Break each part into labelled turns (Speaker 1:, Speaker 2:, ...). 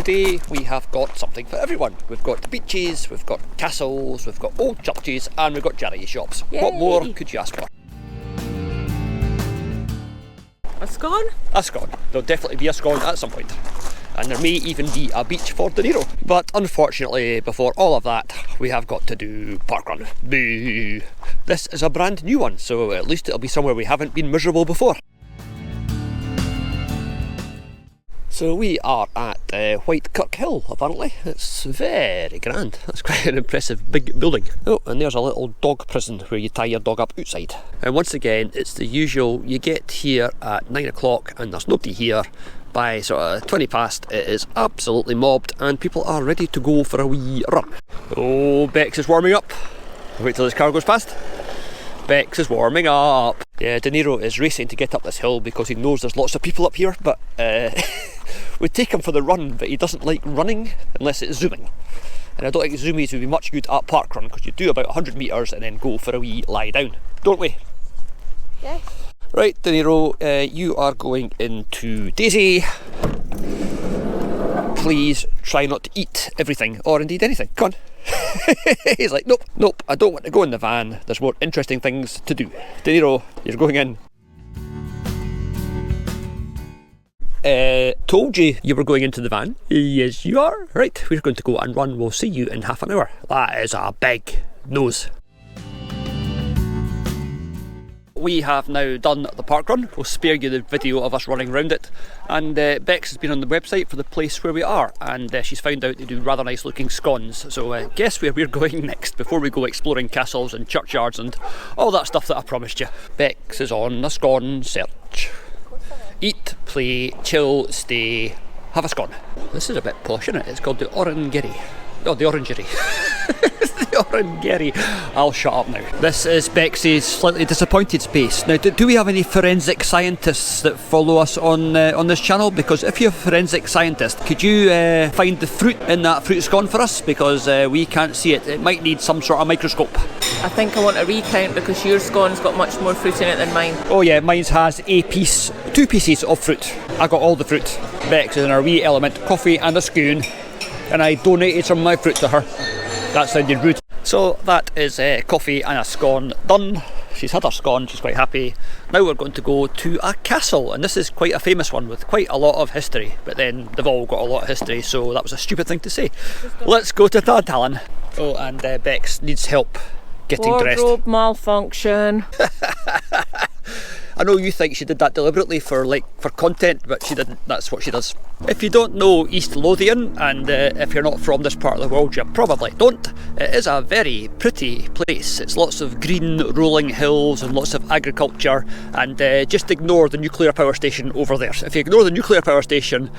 Speaker 1: today we have got something for everyone. We've got beaches, we've got castles, we've got old churches, and we've got charity shops.
Speaker 2: Yay.
Speaker 1: What more could you ask for?
Speaker 2: A scone?
Speaker 1: A scone. There'll definitely be a scone at some point. And there may even be a beach for De Niro. But unfortunately, before all of that, we have got to do parkrun. Boo! This is a brand new one, so at least it'll be somewhere we haven't been miserable before. So we are at White Kirk Hill, apparently. It's very grand. That's quite an impressive big building. Oh, and there's a little dog prison where you tie your dog up outside. And once again, it's the usual, you get here at 9 o'clock and there's nobody here. By sort of 20 past, it is absolutely mobbed and people are ready to go for a wee run. Oh, Bex is warming up. Wait till this car goes past. Bex is warming up. Yeah, De Niro is racing to get up this hill because he knows there's lots of people up here, but we'd take him for the run, but he doesn't like running unless it's zooming. And I don't think zoomies would be much good at parkrun because you do about 100 metres and then go for a wee lie down, don't we?
Speaker 2: Yes. Right,
Speaker 1: De Niro, you are going into Daisy. Please try not to eat everything, or indeed anything. Come on. He's like, nope, I don't want to go in the van. There's more interesting things to do. De Niro, you're going in. Told you were going into the van. Yes, you are. Right, we're going to go and run. We'll see you in half an hour. That is a big nose. We have now done the parkrun. We'll spare you the video of us running around it. And Bex has been on the website for the place where we are, and she's found out they do rather nice looking scones. So guess where we're going next before we go exploring castles and churchyards and all that stuff that I promised you. Bex is on a scone search. Eat, play, chill, stay, have a scone. This is a bit posh, isn't it? It's called the Orangery. Oh, the Orangery. The Orangery. I'll shut up now. This is Bex's slightly disappointed space. Now, do we have any forensic scientists that follow us on this channel? Because if you're a forensic scientist, could you find the fruit in that fruit scone for us? Because we can't see it. It might need some sort of microscope.
Speaker 2: I think I want a recount because your scone's got much more fruit in it than mine.
Speaker 1: Oh yeah, mine has two pieces of fruit. I got all the fruit. Bex is in our wee element, coffee and a scone. And I donated some of my fruit to her. That sounded rude. So that is coffee and a scone done. She's had her scone, she's quite happy. Now we're going to go to a castle, and this is quite a famous one with quite a lot of history, but then they've all got a lot of history, so that was a stupid thing to say. Let's go to Tantallon. Oh, and Bex needs help getting dressed.
Speaker 2: Wardrobe malfunction.
Speaker 1: I know you think she did that deliberately for content, but she didn't. That's what she does. If you don't know East Lothian, and if you're not from this part of the world, you probably don't. It is a very pretty place. It's lots of green rolling hills and lots of agriculture, and just ignore the nuclear power station over there. If you ignore the nuclear power station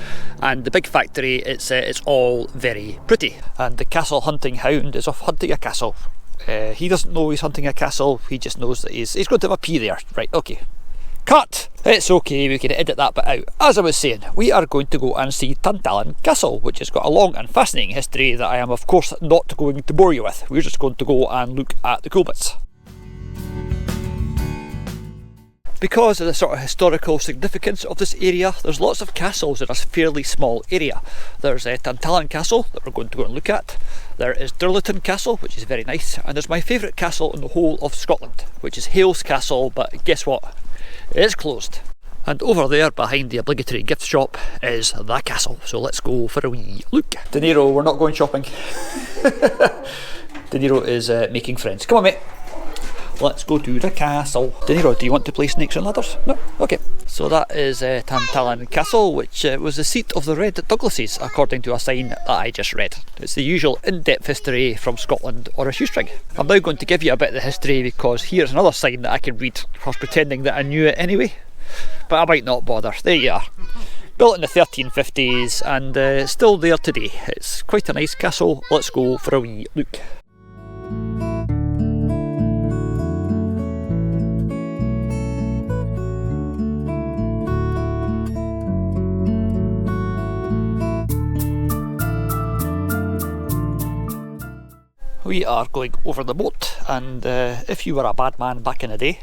Speaker 1: and the big factory, it's all very pretty. And the castle hunting hound is off hunting a castle. He doesn't know he's hunting a castle, he just knows that he's going to have a pee there. Right, okay. Cut! It's okay, we can edit that bit out. As I was saying, we are going to go and see Tantallon Castle, which has got a long and fascinating history that I am of course not going to bore you with. We're just going to go and look at the cool bits. Because of the sort of historical significance of this area, there's lots of castles in a fairly small area. There's Tantallon Castle that we're going to go and look at. There is Lothian Castle, which is very nice, and there's my favourite castle in the whole of Scotland, which is Hales Castle, but guess what? It's closed. And over there behind the obligatory gift shop is the castle, so let's go for a wee look. De Niro, we're not going shopping. De Niro is making friends. Come on mate. Let's go to the castle. De Niro, do you want to play snakes and ladders? No? Okay. So that is Tantallon Castle, which was the seat of the Red Douglases, according to a sign that I just read. It's the usual in-depth history from Scotland or a shoestring. I'm now going to give you a bit of the history because here's another sign that I can read. I was pretending that I knew it anyway, but I might not bother. There you are. Built in the 1350s and still there today. It's quite a nice castle. Let's go for a wee look. We are going over the moat, and if you were a bad man back in the day,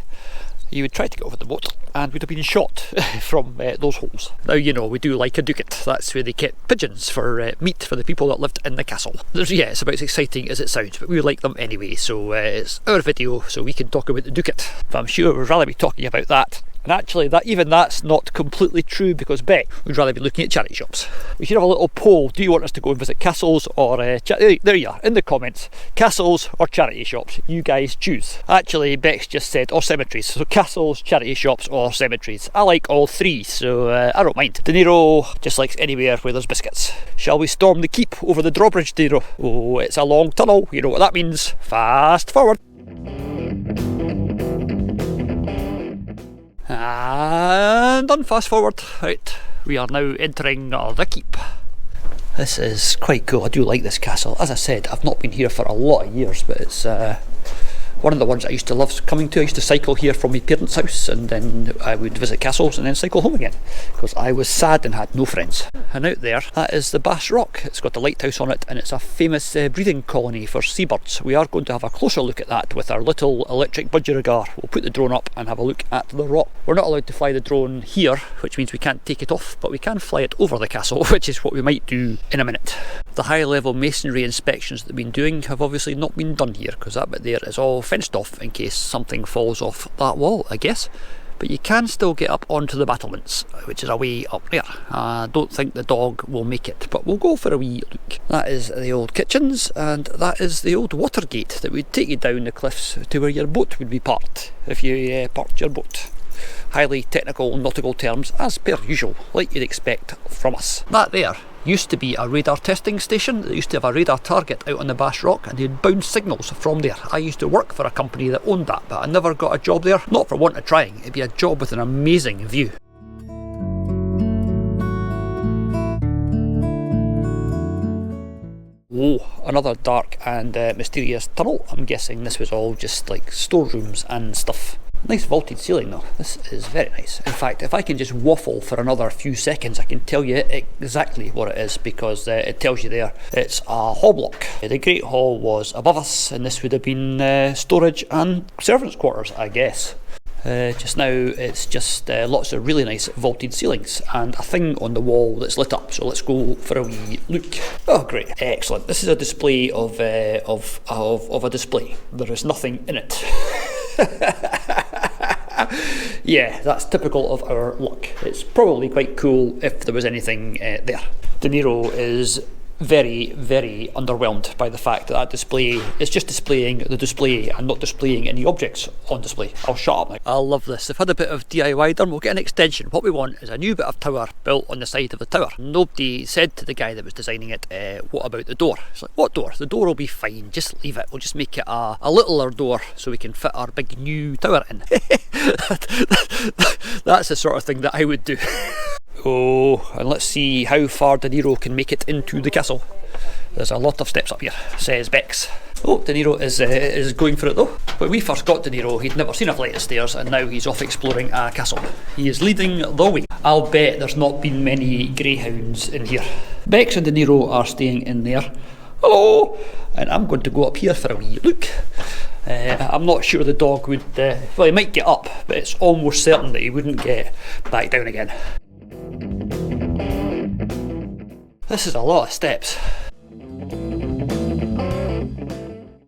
Speaker 1: you would try to get over the moat and would have been shot from those holes. Now, you know, we do like a ducat. That's where they kept pigeons for meat for the people that lived in the castle. Yeah, it's about as exciting as it sounds, but we like them anyway, so it's our video, so we can talk about the ducat. But I'm sure we'd rather be talking about that. And actually, that's not completely true, because Beck would rather be looking at charity shops. We should have a little poll. Do you want us to go and visit castles or there you are, in the comments. Castles or charity shops? You guys choose. Actually, Beck's just said, or cemeteries. So castles, charity shops or cemeteries. I like all three, so I don't mind. De Niro just likes anywhere where there's biscuits. Shall we storm the keep over the drawbridge, De Niro? Oh, it's a long tunnel. You know what that means. Fast forward. And done, fast forward. Right, we are now entering the keep. This is quite cool. I do like this castle. As I said, I've not been here for a lot of years, but it's one of the ones I used to love coming to. I used to cycle here from my parents' house, and then I would visit castles and then cycle home again, because I was sad and had no friends. And out there, that is the Bass Rock. It's got a lighthouse on it, and it's a famous breeding colony for seabirds. We are going to have a closer look at that with our little electric budgerigar. We'll put the drone up and have a look at the rock. We're not allowed to fly the drone here, which means we can't take it off, but we can fly it over the castle, which is what we might do in a minute. The high-level masonry inspections that we've been doing have obviously not been done here, because that bit there is all fenced off in case something falls off that wall, I guess. But you can still get up onto the battlements, which is a way up there. I don't think the dog will make it, but we'll go for a wee look. That is the old kitchens, and that is the old water gate that would take you down the cliffs to where your boat would be parked, if you parked your boat. Highly technical nautical terms, as per usual, like you'd expect from us. That there used to be a radar testing station. They used to have a radar target out on the Bass Rock, and they'd bounce signals from there. I used to work for a company that owned that, but I never got a job there. Not for want of trying. It'd be a job with an amazing view. Oh, another dark and mysterious tunnel. I'm guessing this was all just like storerooms and stuff. Nice vaulted ceiling though. This is very nice. In fact, if I can just waffle for another few seconds, I can tell you exactly what it is, because it tells you there. It's a hall block. The Great Hall was above us, and this would have been storage and servants' quarters, I guess. Just now it's just lots of really nice vaulted ceilings and a thing on the wall that's lit up, so let's go for a wee look. Oh great, excellent. This is a display of a display. There is nothing in it. Yeah, that's typical of our luck. It's probably quite cool if there was anything there. De Niro is very, very underwhelmed by the fact that that display is just displaying the display and not displaying any objects on display. I'll shut up now. I love this. They've had a bit of DIY done. We'll get an extension. What we want is a new bit of tower built on the side of the tower. Nobody said to the guy that was designing it, what about the door? It's like, what door? The door will be fine. Just leave it. We'll just make it a littler door so we can fit our big new tower in. That's the sort of thing that I would do. Oh, and let's see how far De Niro can make it into the castle. There's a lot of steps up here, says Bex. Oh, De Niro is going for it though. When we first got De Niro, he'd never seen a flight of stairs, and now he's off exploring a castle. He is leading the way. I'll bet there's not been many greyhounds in here. Bex and De Niro are staying in there. Hello! And I'm going to go up here for a wee look. I'm not sure the dog would, well, he might get up, but it's almost certain that he wouldn't get back down again. This is a lot of steps.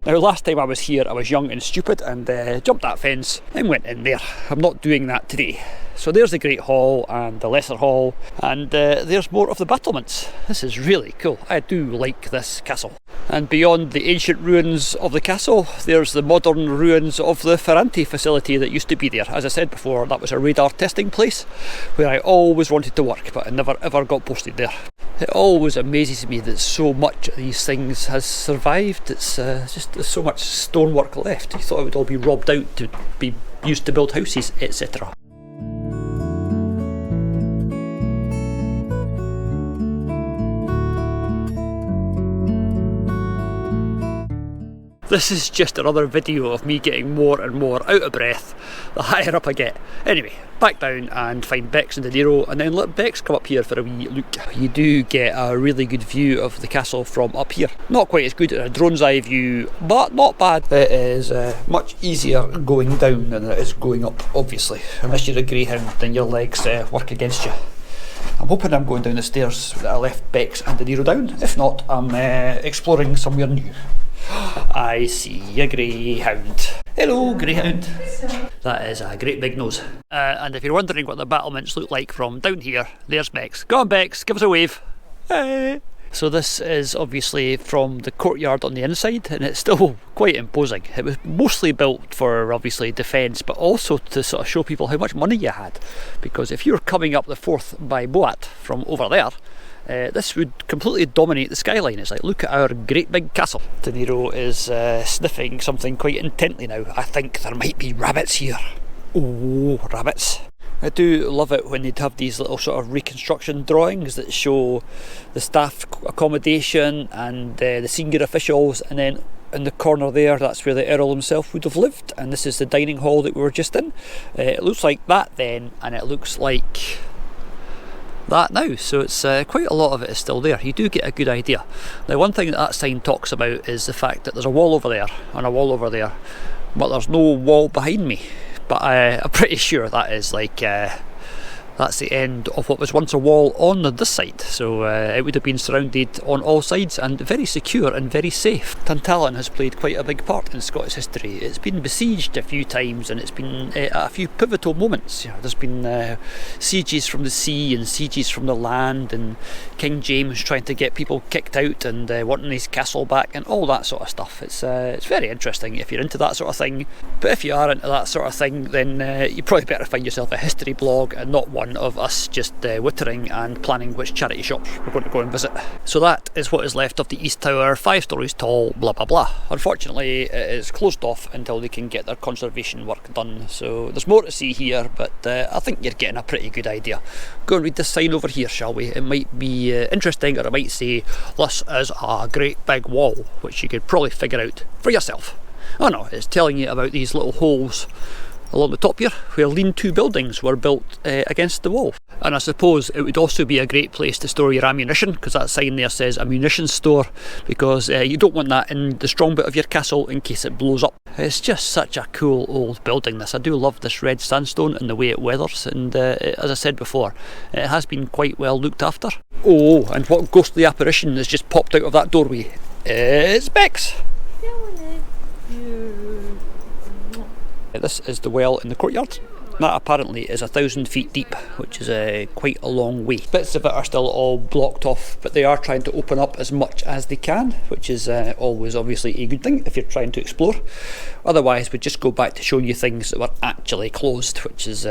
Speaker 1: Now, last time I was here, I was young and stupid and jumped that fence and went in there. I'm not doing that today. So there's the Great Hall and the Lesser Hall, and there's more of the battlements. This is really cool. I do like this castle. And beyond the ancient ruins of the castle, there's the modern ruins of the Ferranti facility that used to be there. As I said before, that was a radar testing place where I always wanted to work, but I never ever got posted there. It always amazes me that so much of these things has survived. It's just there's so much stonework left. You thought it would all be robbed out to be used to build houses, etc. This is just another video of me getting more and more out of breath the higher up I get. Anyway, back down and find Bex and De Niro, and then let Bex come up here for a wee look. You do get a really good view of the castle from up here. Not quite as good as a drone's eye view, but not bad. It is much easier going down than it is going up, obviously. Unless you're a greyhound, then your legs work against you. I'm hoping I'm going down the stairs that I left Bex and De Niro down. If not, I'm exploring somewhere new. I see a greyhound. Hello, greyhound. That is a great big nose. And if you're wondering what the battlements look like from down here, there's Bex. Go on, Bex, give us a wave. Hey. So this is obviously from the courtyard on the inside, and it's still quite imposing. It was mostly built for obviously defence, but also to sort of show people how much money you had. Because if you're coming up the Forth by Boat from over there, this would completely dominate the skyline. It's like, look at our great big castle. De Niro is sniffing something quite intently now. I think there might be rabbits here. Oh, rabbits. I do love it when they'd have these little sort of reconstruction drawings that show the staff accommodation and the senior officials, and then in the corner there, that's where the Earl himself would have lived, and this is the dining hall that we were just in. It looks like that then, and it looks like that now, so it's quite a lot of it is still there. You do get a good idea. Now, one thing that sign talks about is the fact that there's a wall over there and a wall over there, but there's no wall behind me. But I'm pretty sure that is like that's the end of what was once a wall on this side, so it would have been surrounded on all sides and very secure and very safe. Tantallon has played quite a big part in Scottish history. It's been besieged a few times, and it's been at a few pivotal moments. You know, there's been sieges from the sea and sieges from the land, and King James trying to get people kicked out and wanting his castle back and all that sort of stuff. It's very interesting if you're into that sort of thing, but if you are into that sort of thing, then you probably better find yourself a history blog and not one of us just wittering and planning which charity shops we're going to go and visit. So that is what is left of the East Tower, 5 stories tall, blah blah blah. Unfortunately, it is closed off until they can get their conservation work done, so there's more to see here, but I think you're getting a pretty good idea. Go and read this sign over here, shall we? It might be interesting, or it might say this is a great big wall, which you could probably figure out for yourself. Oh no, it's telling you about these little holes along the top here where lean-to buildings were built against the wall. And I suppose it would also be a great place to store your ammunition, because that sign there says ammunition store, because you don't want that in the strong bit of your castle in case it blows up. It's just such a cool old building, this. I do love this red sandstone and the way it weathers, and as I said before, it has been quite well looked after. Oh, and what ghostly apparition has just popped out of that doorway? It's Bex! This is the well in the courtyard. That apparently is 1,000 feet deep, which is quite a long way. Bits of it are still all blocked off, but they are trying to open up as much as they can, which is always obviously a good thing if you're trying to explore. Otherwise, we'd just go back to showing you things that were actually closed, which is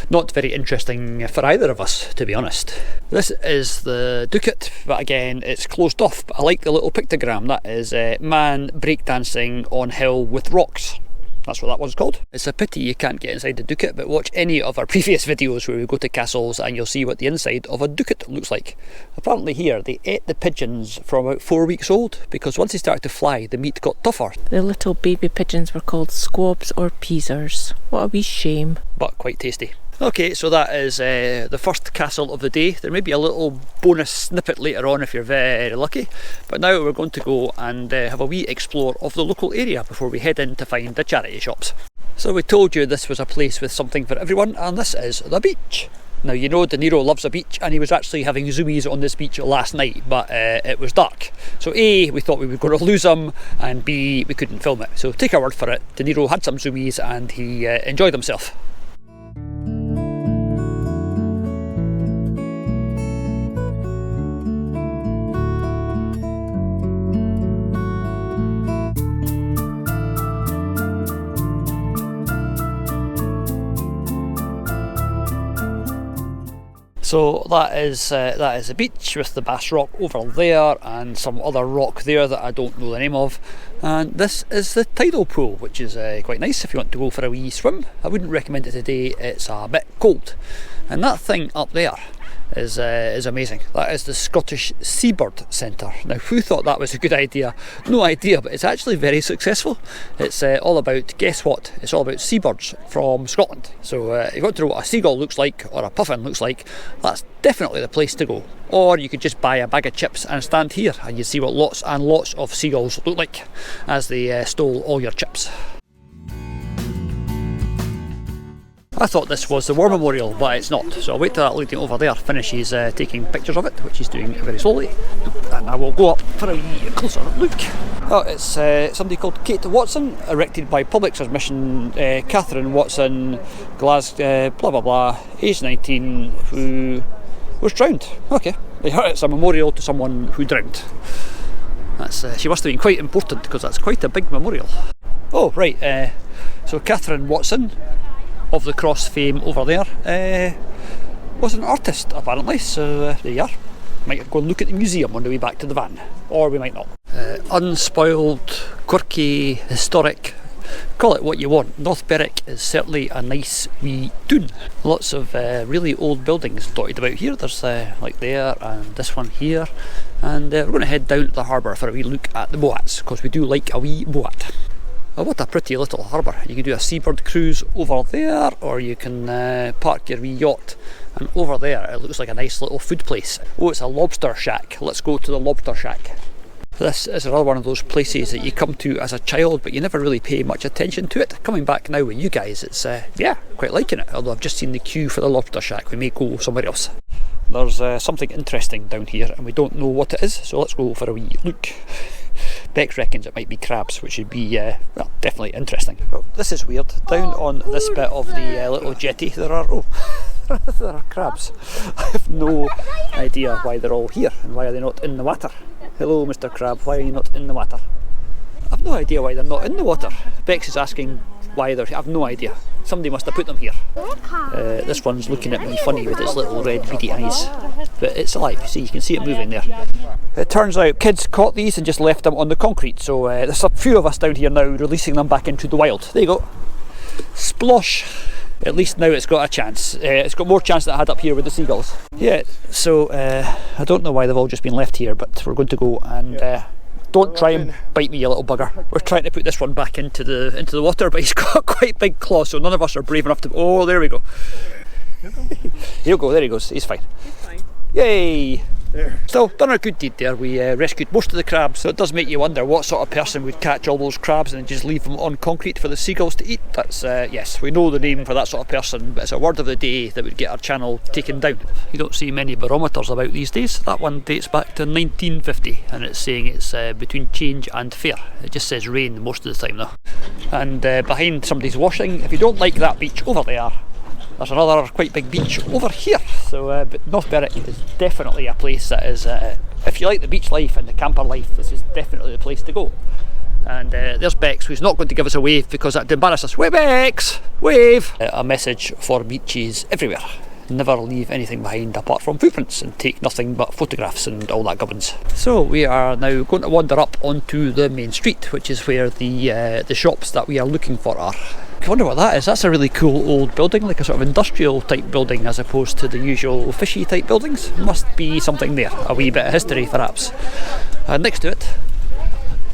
Speaker 1: not very interesting for either of us, to be honest. This is the Ducat, but again, it's closed off. But I like the little pictogram. That is man breakdancing on hill with rocks. That's what that one's called. It's a pity you can't get inside the Ducat, but watch any of our previous videos where we go to castles and you'll see what the inside of a Ducat looks like. Apparently here they ate the pigeons from about 4 weeks old, because once they started to fly the meat got tougher.
Speaker 2: The little baby pigeons were called squabs or peasers. What a wee shame.
Speaker 1: But quite tasty. Okay, so that is the first castle of the day. There may be a little bonus snippet later on if you're very lucky, but now we're going to go and have a wee explore of the local area before we head in to find the charity shops. So we told you this was a place with something for everyone, and this is the beach. Now, you know De Niro loves a beach, and he was actually having zoomies on this beach last night, but it was dark. So A, we thought we were going to lose him, and B, we couldn't film it. So take our word for it, De Niro had some zoomies and he enjoyed himself. So that is a beach with the Bass Rock over there and some other rock there that I don't know the name of. And this is the tidal pool, which is quite nice if you want to go for a wee swim. I wouldn't recommend it today, it's a bit cold. And that thing up there is amazing. That is the Scottish Seabird Centre. Now, who thought that was a good idea? No idea, but it's actually very successful. It's all about, guess what? It's all about seabirds from Scotland. So if you want to know what a seagull looks like or a puffin looks like, that's definitely the place to go. Or you could just buy a bag of chips and stand here and you see what lots and lots of seagulls look like as they stole all your chips. I thought this was the War Memorial, but it's not, so I'll wait till that lady over there finishes taking pictures of it, which she's doing very slowly, and I will go up for a wee closer look. Oh, it's somebody called Kate Watson, erected by public submission, Catherine Watson, Glasgow, blah blah blah, age 19, who was drowned. Okay, it's a memorial to someone who drowned. That's she must have been quite important, because that's quite a big memorial. Oh, right, so Catherine Watson, of the cross fame over there, was an artist apparently, so there you are. Might go and look at the museum on the way back to the van, or we might not. Unspoiled, quirky, historic, call it what you want. North Berwick is certainly a nice wee town. Lots of really old buildings dotted about here. There's like there and this one here, and we're going to head down to the harbour for a wee look at the boats, because we do like a wee boat. Oh, what a pretty little harbour. You can do a seabird cruise over there, or you can park your wee yacht, and over there it looks like a nice little food place. Oh, it's a lobster shack. Let's go to the lobster shack. This is another one of those places that you come to as a child, but you never really pay much attention to it. Coming back now with you guys, it's yeah, quite liking it, although I've just seen the queue for the lobster shack. We may go somewhere else. There's something interesting down here and we don't know what it is, so let's go for a wee look. Bex reckons it might be crabs, which would be well, definitely interesting. Well, this is weird. Down on this bit of the little jetty there are there are crabs. I have no idea why they're all here and why are they not in the water. Hello Mr. Crab, why are you not in the water? I've no idea why they're not in the water. Bex is asking why they're here. I've no idea. Somebody must have put them here. This one's looking at me funny with its little red beady eyes. But it's alive, see, you can see it moving there. It turns out kids caught these and just left them on the concrete, so there's a few of us down here now releasing them back into the wild. There you go. Splosh. At least now it's got a chance. It's got more chance than it had up here with the seagulls. Yeah, so I don't know why they've all just been left here, but we're going to go and don't try and bite me, you little bugger. We're trying to put this one back into the water, but he's got quite big claws, so none of us are brave enough to. Oh, there we go. He'll go. There he goes. He's fine.
Speaker 2: He's fine.
Speaker 1: Yay! There. Still done a good deed there. We rescued most of the crabs, so it does make you wonder what sort of person would catch all those crabs and just leave them on concrete for the seagulls to eat. That's yes, we know the name for that sort of person, but it's a word of the day that would get our channel taken down. You don't see many barometers about these days. That one dates back to 1950 and it's saying it's between change and fair. It just says rain most of the time though. And behind somebody's washing, if you don't like that beach over there, there's another quite big beach over here. So but North Berwick is definitely a place that is, if you like the beach life and the camper life, this is definitely the place to go. And there's Bex, who's not going to give us a wave because that'd embarrass us. Wave, Bex! Wave! A message for beaches everywhere. Never leave anything behind apart from footprints and take nothing but photographs and all that gubbins. So we are now going to wander up onto the main street, which is where the shops that we are looking for are. I wonder what that is. That's a really cool old building, like a sort of industrial type building as opposed to the usual fishy type buildings. Must be something there, a wee bit of history perhaps. And next to it,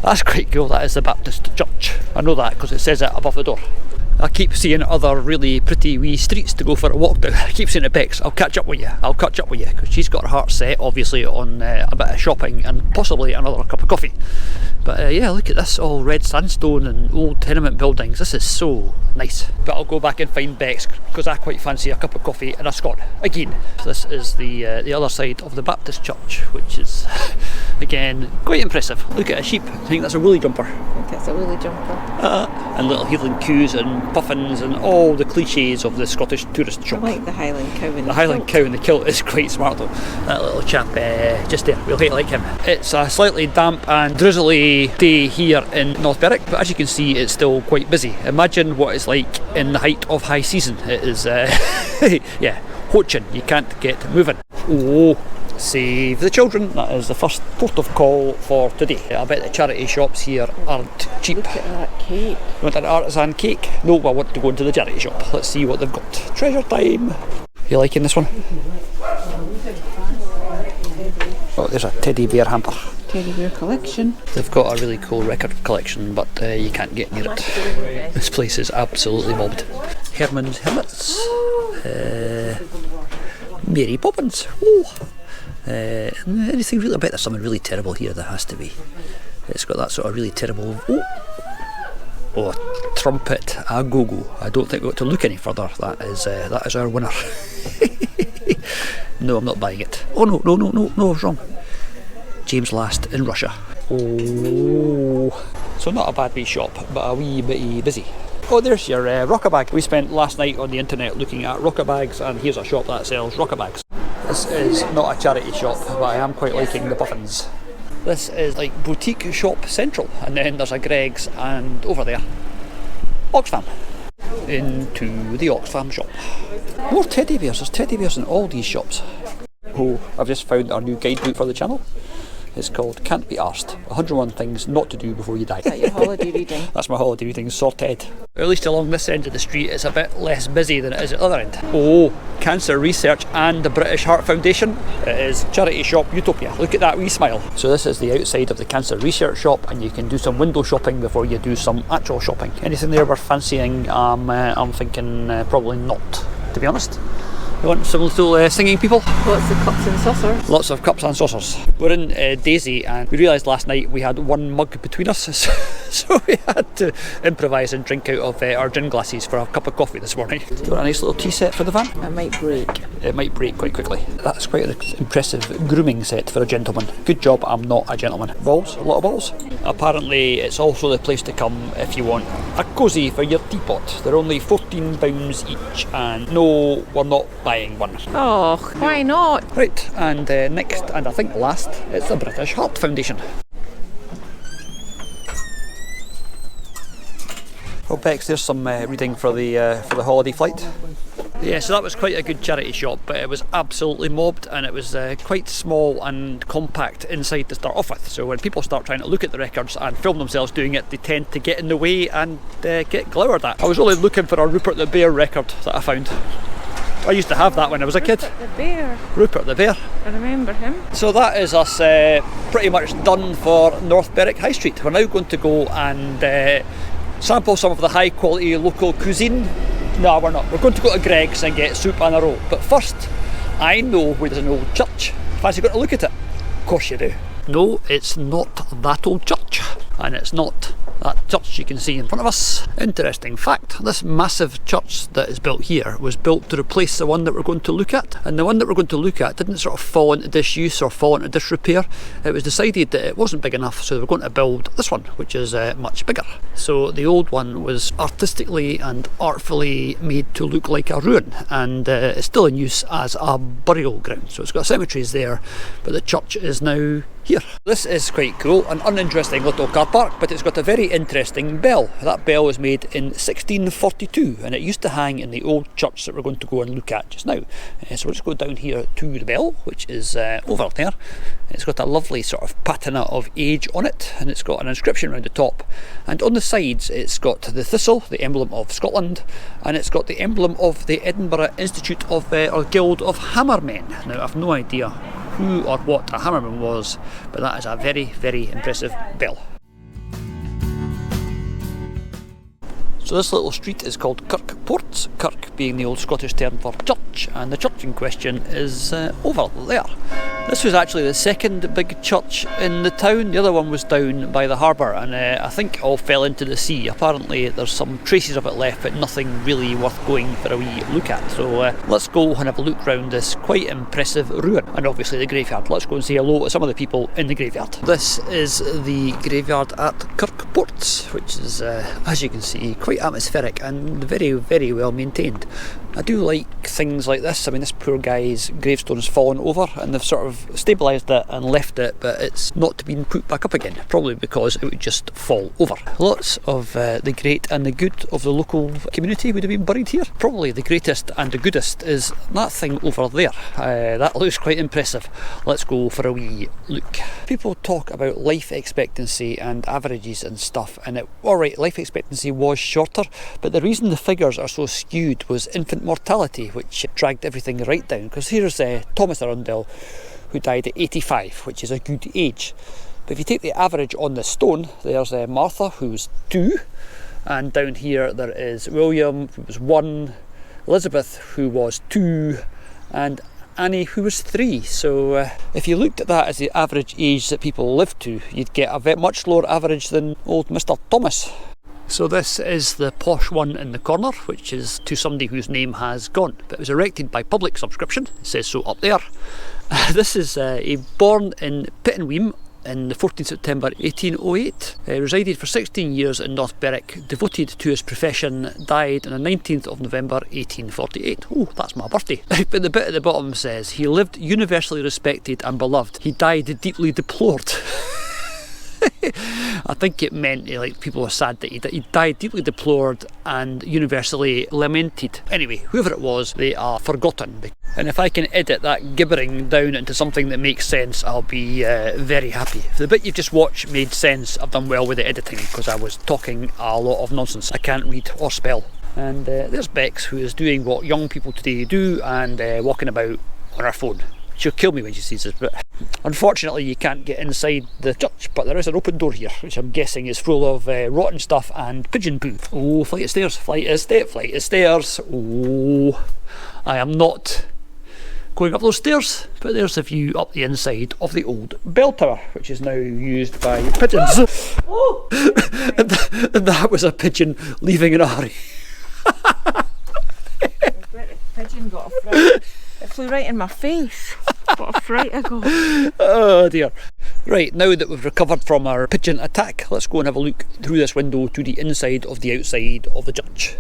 Speaker 1: that's quite cool, that is the Baptist church. I know that because it says it above the door. I keep seeing other really pretty wee streets to go for a walk down. I keep saying to Bex, I'll catch up with you, because she's got her heart set obviously on a bit of shopping and possibly another cup of coffee. But yeah, look at this, all red sandstone and old tenement buildings. This is so nice. But I'll go back and find Bex because I quite fancy a cup of coffee and a scone again. This is the other side of the Baptist church, which is again quite impressive. Look at a sheep. I think that's a woolly jumper.
Speaker 2: I think it's a woolly jumper.
Speaker 1: And little heathland coos and puffins and all the cliches of the Scottish tourist shop.
Speaker 2: I like the Highland cow in the
Speaker 1: Highland cow in the kilt is quite smart though. That little chap just there, we'll like him. It's a slightly damp and drizzly day here in North Berwick, but as you can see it's still quite busy. Imagine what it's like in the height of high season. It is yeah, hoaching, you can't get moving. Oh, save the children. That is the first port of call for today. I bet the charity shops here aren't cheap.
Speaker 2: Look at that cake.
Speaker 1: You want an artisan cake? No, I want to go into the charity shop. Let's see what they've got. Treasure time. You liking this one? Oh, there's a teddy bear hamper.
Speaker 2: Teddy bear collection.
Speaker 1: They've got a really cool record collection, but you can't get near it. This place is absolutely mobbed. Herman's Hermits. Mary Poppins. Oh. Anything really? I bet there's something really terrible here. There has to be. It's got that sort of really terrible. Oh, trumpet a go-go. I don't think we've got to look any further. That is our winner. No, I'm not buying it. Oh no, I was wrong. James Last in Russia. Oh, so not a bad wee shop, but a wee bit busy. Oh, there's your rocker bag. We spent last night on the internet looking at rocker bags, and here's a shop that sells rocker bags. This is not a charity shop, but I am quite liking the puffins. This is like boutique shop central, and then there's a Greggs, and over there, Oxfam. Into the Oxfam shop. More teddy bears. There's teddy bears in all these shops. Oh, I've just found our new guidebook for the channel. It's called Can't Be Arsed, 101 Things Not to Do Before You Die.
Speaker 2: Is that your holiday reading?
Speaker 1: That's my holiday reading sorted. At least along this end of the street it's a bit less busy than it is at the other end. Oh, Cancer Research and the British Heart Foundation. It is charity shop Utopia. Look at that wee smile. So this is the outside of the Cancer Research shop, and you can do some window shopping before you do some actual shopping. Anything there worth fancying? I'm thinking probably not, to be honest. You want some little singing people?
Speaker 2: Lots of cups and saucers.
Speaker 1: Lots of cups and saucers. We're in Daisy, and we realised last night we had one mug between us, so we had to improvise and drink out of our gin glasses for a cup of coffee this morning. Got a nice little tea set for the van.
Speaker 2: It might break.
Speaker 1: It might break quite quickly. That's quite an impressive grooming set for a gentleman. Good job I'm not a gentleman. Balls, a lot of balls. Apparently it's also the place to come if you want a cosy for your teapot. They're only £14 each, and no, we're not buying one.
Speaker 2: Oh, why not?
Speaker 1: Right, and next, and I think last, it's the British Heart Foundation. Oh, Bex, there's some reading for the holiday flight. Yeah, so that was quite a good charity shop, but it was absolutely mobbed, and it was quite small and compact inside to start off with. So when people start trying to look at the records and film themselves doing it, they tend to get in the way and get glowered at. I was really looking for a Rupert the Bear record that I found. I used to have that when I was a kid.
Speaker 2: Rupert the Bear.
Speaker 1: Rupert the Bear.
Speaker 2: I remember him.
Speaker 1: So that is us pretty much done for North Berwick High Street. We're now going to go and sample some of the high quality local cuisine. No, we're not. We're going to go to Greggs and get soup and a roll. But first, I know where there's an old church. Fancy going to look at it? Of course you do. No, it's not that old church. And it's not that church you can see in front of us. Interesting fact, this massive church that is built here was built to replace the one that we're going to look at, and the one that we're going to look at didn't sort of fall into disuse or fall into disrepair. It was decided that it wasn't big enough, so they were going to build this one, which is much bigger. So the old one was artistically and artfully made to look like a ruin, and it's still in use as a burial ground. So it's got cemeteries there, but the church is now here. This is quite cool, an uninteresting little car park, but it's got a very interesting bell. That bell was made in 1642, and it used to hang in the old church that we're going to go and look at just now. So we'll just go down here to the bell, which is over there. It's got a lovely sort of patina of age on it, and it's got an inscription around the top, and on the sides it's got the thistle, the emblem of Scotland, and it's got the emblem of the Edinburgh Institute of or Guild of Hammermen. Now I've no idea who or what a hammerman was, but that is a very, very impressive bell. So this little street is called Kirk Ports, Kirk being the old Scottish term for church, and the church in question is over there. This was actually the second big church in the town. The other one was down by the harbour, and I think it all fell into the sea. Apparently there's some traces of it left, but nothing really worth going for a wee look at. So let's go and have a look round this quite impressive ruin, and obviously the graveyard. Let's go and say hello to some of the people in the graveyard. This is the graveyard at Kirk Ports, which is, as you can see, quite atmospheric and very, very well maintained. I do like things like this. I mean, this poor guy's gravestone has fallen over, and they've sort of have stabilised it and left it, but it's not been put back up again, probably because it would just fall over. Lots of the great and the good of the local community would have been buried here. Probably the greatest and the goodest is that thing over there. That looks quite impressive. Let's go for a wee look. People talk about life expectancy and averages and stuff, and alright, life expectancy was shorter, but the reason the figures are so skewed was infant mortality, which dragged everything right down. Because here's Thomas Arundel, who died at 85, which is a good age. But if you take the average on the stone, there's Martha, who's 2, and down here there is William, who was 1, Elizabeth, who was 2, and Annie, who was 3. So if you looked at that as the average age that people lived to, you'd get a much lower average than old Mr. Thomas. So this is the posh one in the corner, which is to somebody whose name has gone, but it was erected by public subscription. It says so up there. This is born in Pittenweem in the 14th September 1808. Resided for 16 years in North Berwick, devoted to his profession, died on the 19th of November 1848. Oh, that's my birthday. But the bit at the bottom says, he lived universally respected and beloved. He died deeply deplored. I think it meant like people were sad that he died deeply deplored and universally lamented. Anyway, whoever it was, they are forgotten. And if I can edit that gibbering down into something that makes sense, I'll be very happy. If the bit you've just watched made sense, I've done well with the editing, because I was talking a lot of nonsense. I can't read or spell. And there's Bex, who is doing what young people today do and walking about on her phone. She'll kill me when she sees this, but unfortunately you can't get inside the church, but there is an open door here, which I'm guessing is full of rotten stuff and pigeon poo. Oh, flight of stairs, flight of stairs. Oh, I am not going up those stairs, but there's a view up the inside of the old bell tower, which is now used by pigeons. Oh. and that was a pigeon leaving in a hurry.
Speaker 2: The pigeon got a fright. It flew right in my face. What a fright I got.
Speaker 1: Oh dear. Right, now that we've recovered from our pigeon attack, let's go and have a look through this window to the inside of the outside of the church.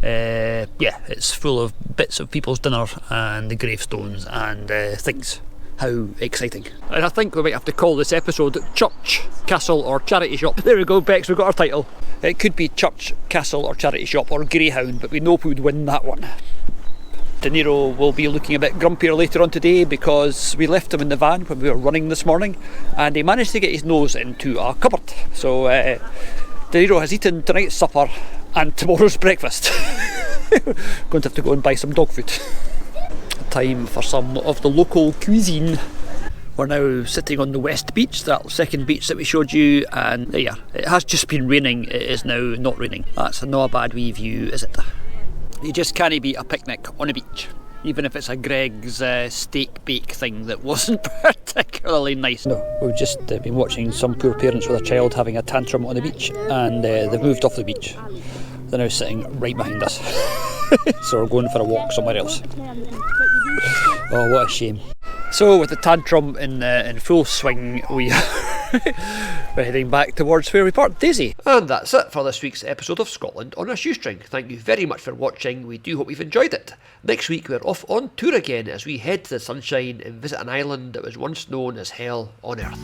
Speaker 1: Yeah, it's full of bits of people's dinner and the gravestones and things. How exciting. And I think we might have to call this episode Church, Castle or Charity Shop. There we go, Bex, we've got our title. It could be Church, Castle or Charity Shop or Greyhound, but we know who would win that one. De Niro will be looking a bit grumpier later on today because we left him in the van when we were running this morning and he managed to get his nose into a cupboard. So De Niro has eaten tonight's supper and tomorrow's breakfast. Going to have to go and buy some dog food. Time for some of the local cuisine. We're now sitting on the West Beach, that second beach that we showed you, and there you are. It has just been raining, it is now not raining. That's not a bad wee view, is it? You just can't beat a picnic on a beach, even if it's a Greg's steak bake thing that wasn't particularly nice. No, we've just been watching some poor parents with a child having a tantrum on the beach, and they've moved off the beach. They're now sitting right behind us. So we're going for a walk somewhere else. Oh, what a shame. So with the tantrum in full swing, we're heading back towards where we parked Daisy. And that's it for this week's episode of Scotland on a Shoestring. Thank you very much for watching. We do hope you've enjoyed it. Next week we're off on tour again as we head to the sunshine and visit an island that was once known as Hell on Earth.